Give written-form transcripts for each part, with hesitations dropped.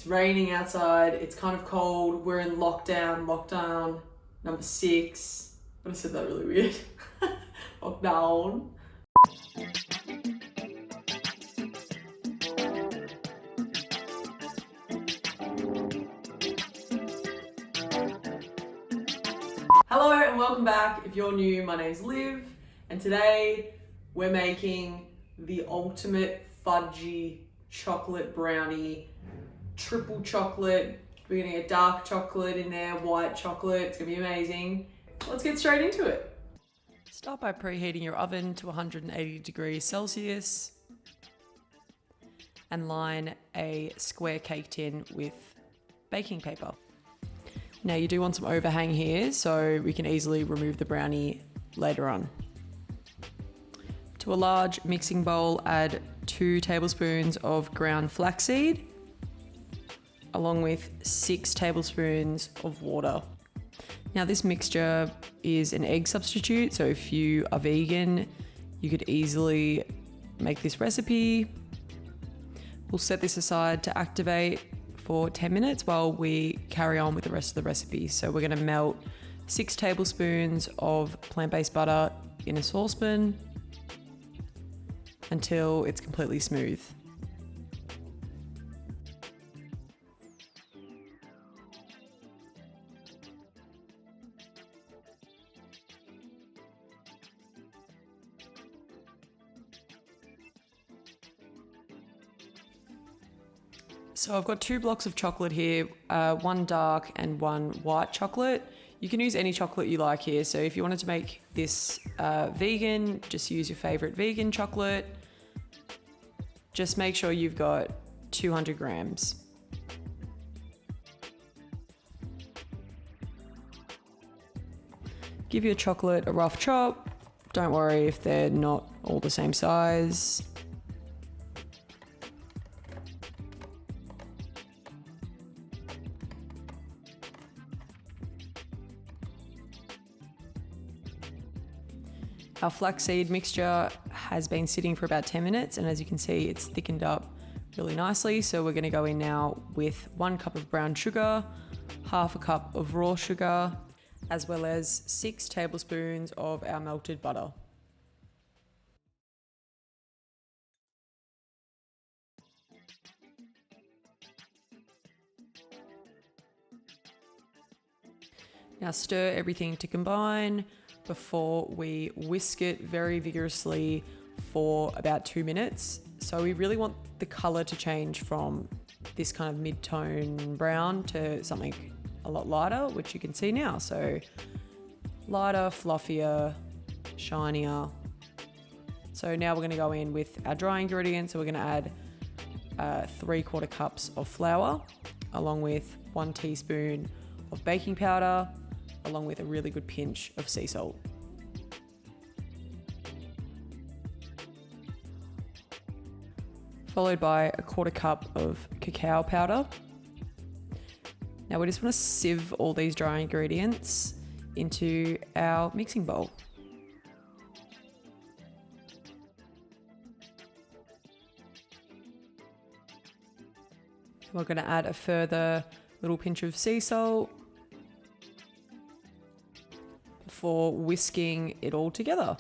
It's raining outside. It's kind of cold. We're in lockdown number 6. But I said that really weird. Lockdown. Hello and welcome back. If you're new, my name's Liv, and today we're making the ultimate fudgy chocolate brownie. Triple chocolate. We're gonna get dark chocolate in there, white chocolate. It's gonna be amazing. Let's get straight into it. Start by preheating your oven to 180 degrees Celsius and line a square cake tin with baking paper. Now you do want some overhang here, so we can easily remove the brownie later on. To a large mixing bowl, add 2 tablespoons of ground flaxseed, along with 6 tablespoons of water. Now this mixture is an egg substitute, so if you are vegan, you could easily make this recipe. We'll set this aside to activate for 10 minutes while we carry on with the rest of the recipe. So we're gonna melt 6 tablespoons of plant-based butter in a saucepan until it's completely smooth. So I've got 2 blocks of chocolate here, one dark and one white chocolate. You can use any chocolate you like here. So if you wanted to make this vegan, just use your favorite vegan chocolate. Just make sure you've got 200 grams. Give your chocolate a rough chop. Don't worry if they're not all the same size. Our flaxseed mixture has been sitting for about 10 minutes, and as you can see, it's thickened up really nicely. So we're gonna go in now with 1 cup of brown sugar, half a cup of raw sugar, as well as 6 tablespoons of our melted butter. Now stir everything to combine before we whisk it very vigorously for about 2 minutes. So we really want the color to change from this kind of mid-tone brown to something a lot lighter, which you can see now. So lighter, fluffier, shinier. So now we're gonna go in with our dry ingredients. So we're gonna add 3/4 cups of flour, along with 1 teaspoon of baking powder, along with a really good pinch of sea salt. Followed by 1/4 cup of cacao powder. Now we just want to sieve all these dry ingredients into our mixing bowl. We're going to add a further little pinch of sea salt before whisking it all together.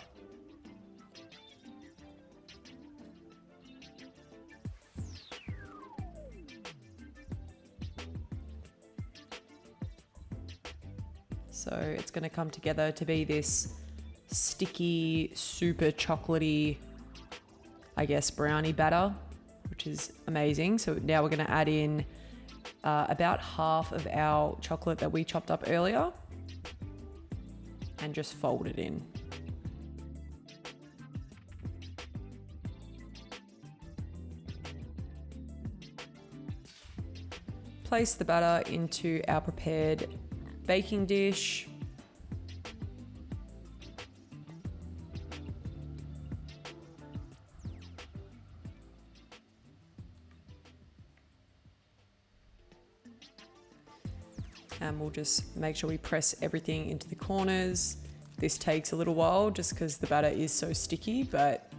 So it's going to come together to be this sticky, super chocolatey, I guess, brownie batter, which is amazing. So now we're going to add in about half of our chocolate that we chopped up earlier and just fold it in. Place the batter into our prepared baking dish. And we'll just make sure we press everything into the corners. This takes a little while just because the batter is so sticky, but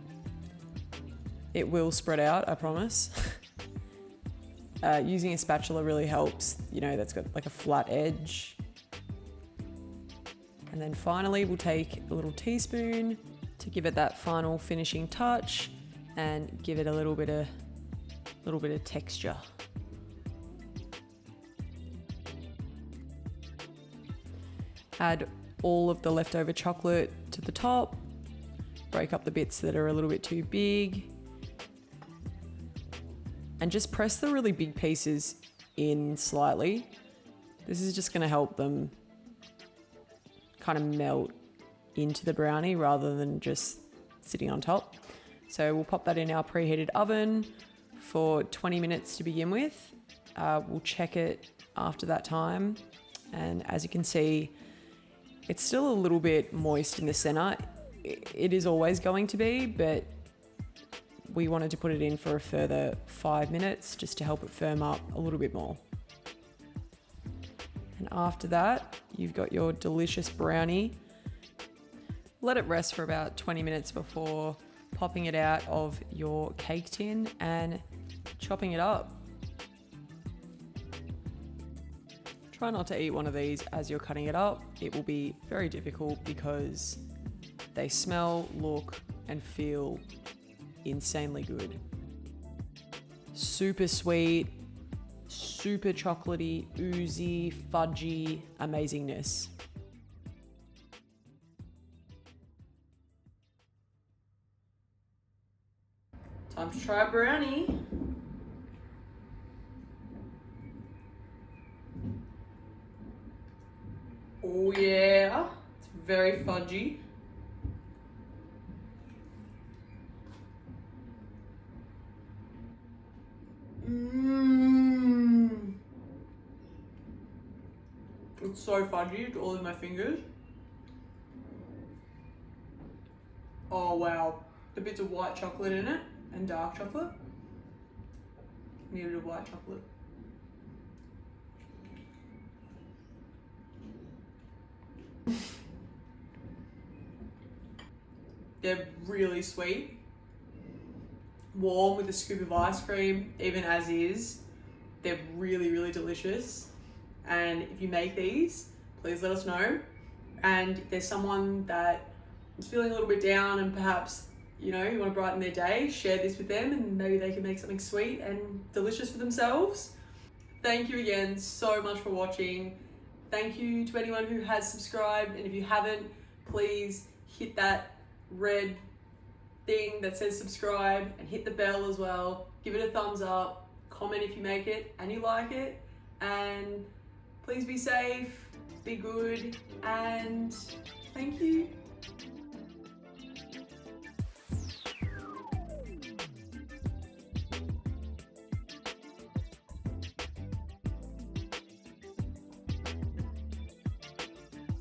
it will spread out, I promise. Using a spatula really helps, you know, that's got like a flat edge. And then finally, we'll take a little teaspoon to give it that final finishing touch and give it a little bit of texture. Add all of the leftover chocolate to the top. Break up the bits that are a little bit too big. And just press the really big pieces in slightly. This is just going to help them kind of melt into the brownie rather than just sitting on top. So we'll pop that in our preheated oven for 20 minutes to begin with. We'll check it after that time. And as you can see, it's still a little bit moist in the center. It is always going to be, but we wanted to put it in for a further 5 minutes just to help it firm up a little bit more. And after that, you've got your delicious brownie. Let it rest for about 20 minutes before popping it out of your cake tin and chopping it up. Try not to eat one of these as you're cutting it up. It will be very difficult because they smell, look, and feel insanely good. Super sweet, super chocolatey, oozy, fudgy amazingness. Time to try a brownie. Oh yeah, it's very fudgy. It's so fudgy, it's all in my fingers. Oh wow, the bits of white chocolate in it and dark chocolate. Needed a white chocolate. They're really sweet, warm with a scoop of ice cream, even as is. They're really, really delicious. And if you make these, please let us know. And if there's someone that is feeling a little bit down and perhaps, you know, you want to brighten their day, share this with them and maybe they can make something sweet and delicious for themselves. Thank you again so much for watching. Thank you to anyone who has subscribed. And if you haven't, please hit that red thing that says subscribe and hit the bell as well. Give it a thumbs up, comment if you make it and you like it, and please be safe, be good, and thank you.